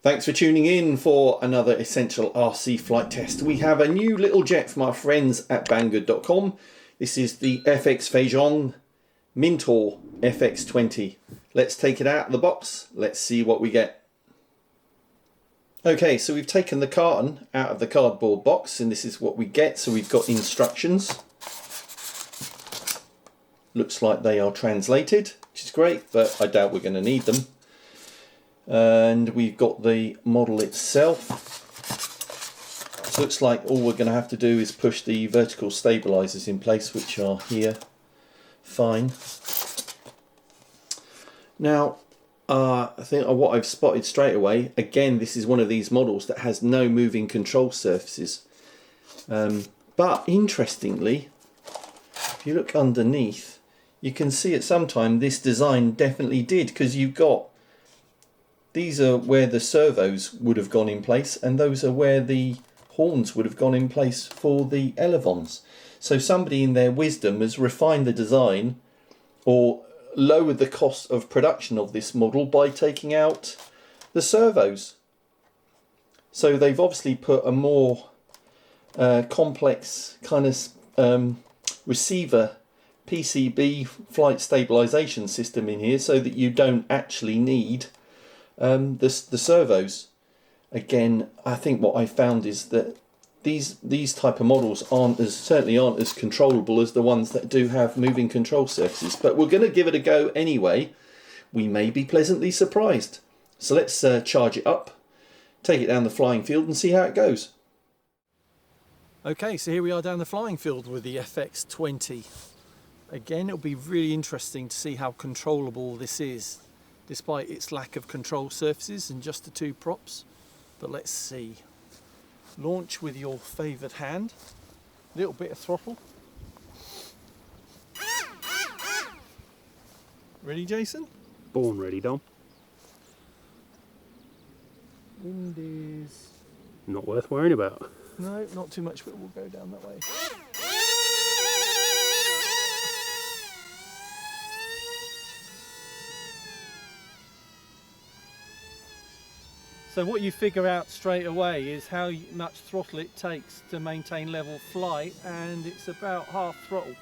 Thanks for tuning in for another Essential RC flight test. We have a new little jet from our friends at Banggood.com. This is the FX-20 Mintor FX-20. Let's take it out of the box. Let's see what we get. Okay, so we've taken the carton out of the cardboard box and this is what we get. So we've got instructions. Looks like they are translated, which is great, but I doubt we're going to need them. And we've got the model itself. So looks like all we're going to have to do is push the vertical stabilizers in place, which are here. Fine. Now, I think what I've spotted straight away, again, this is one of these models that has no moving control surfaces. But interestingly, if you look underneath, you can see at some time this design definitely did, because you've got, these are where the servos would have gone in place, and those are where the horns would have gone in place for the elevons. So somebody in their wisdom has refined the design or lowered the cost of production of this model by taking out the servos. So they've obviously put a more complex kind of receiver PCB flight stabilization system in here so that you don't actually need the servos. Again, I think what I found is that these type of models certainly aren't as controllable as the ones that do have moving control surfaces. But we're going to give it a go anyway. We may be pleasantly surprised. So let's charge it up, take it down the flying field and see how it goes. Okay, so here we are down the flying field with the FX-20. Again, it'll be really interesting to see how controllable this is, despite its lack of control surfaces and just the two props. But let's see. Launch with your favoured hand. Little bit of throttle. Ready, Jason? Born ready, Dom. Wind is... Not worth worrying about. No, not too much, but we'll go down that way. So what you figure out straight away is how much throttle it takes to maintain level flight, and it's about half throttle.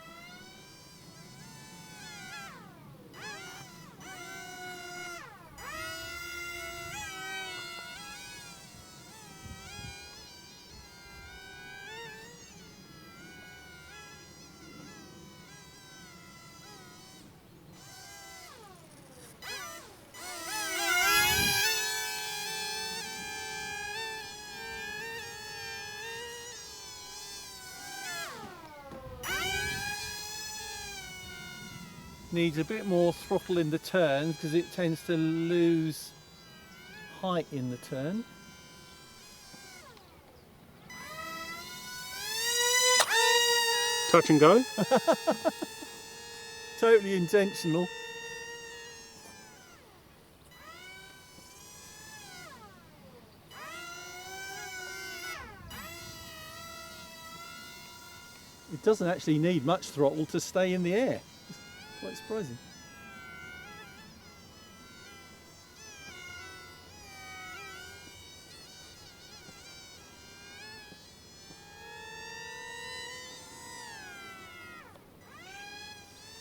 Needs a bit more throttle in the turns because it tends to lose height in the turn. Touch and go. Totally intentional. It doesn't actually need much throttle to stay in the air. Quite surprising.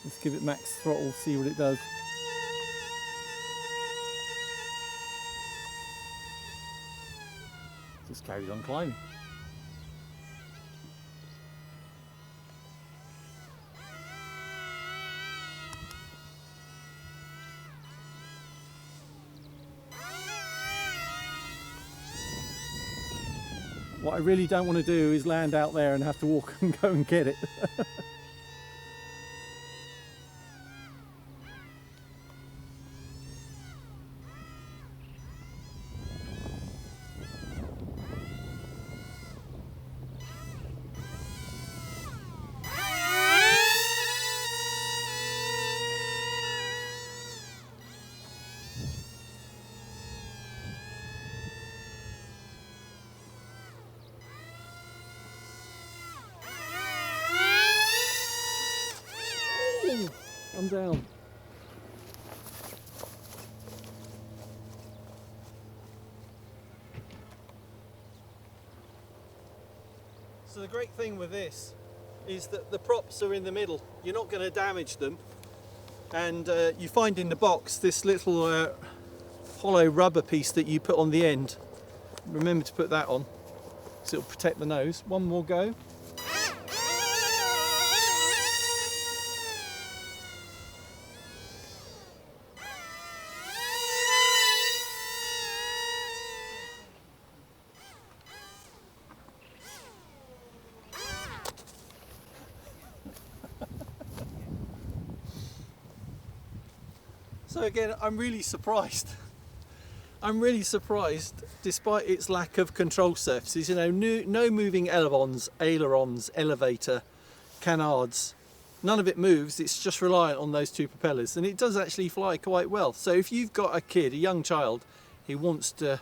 Let's give it max throttle, see what it does. Just carries on climbing. What I really don't want to do is land out there and have to walk and go and get it. I'm down. So the great thing with this is that the props are in the middle. You're not going to damage them. And you find in the box this little hollow rubber piece that you put on the end. Remember to put that on, so it'll protect the nose. One more go. So again, I'm really surprised. I'm really surprised, despite its lack of control surfaces. You know, no moving ailerons, elevator, canards. None of it moves. It's just reliant on those two propellers, and it does actually fly quite well. So if you've got a kid, a young child, who wants to,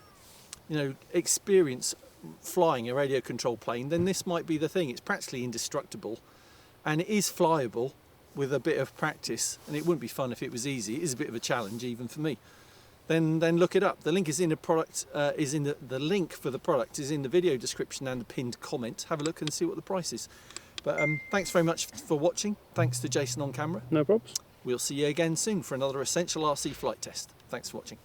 you know, experience flying a radio control plane, then this might be the thing. It's practically indestructible, and it is flyable with a bit of practice, and it wouldn't be fun if it was easy. It is a bit of a challenge even for me. Then look it up. The link is in the product. The link for the product is in the video description and the pinned comment. Have a look and see what the price is. But thanks very much for watching. Thanks to Jason on camera. No problems. We'll see you again soon for another Essential RC flight test. Thanks for watching.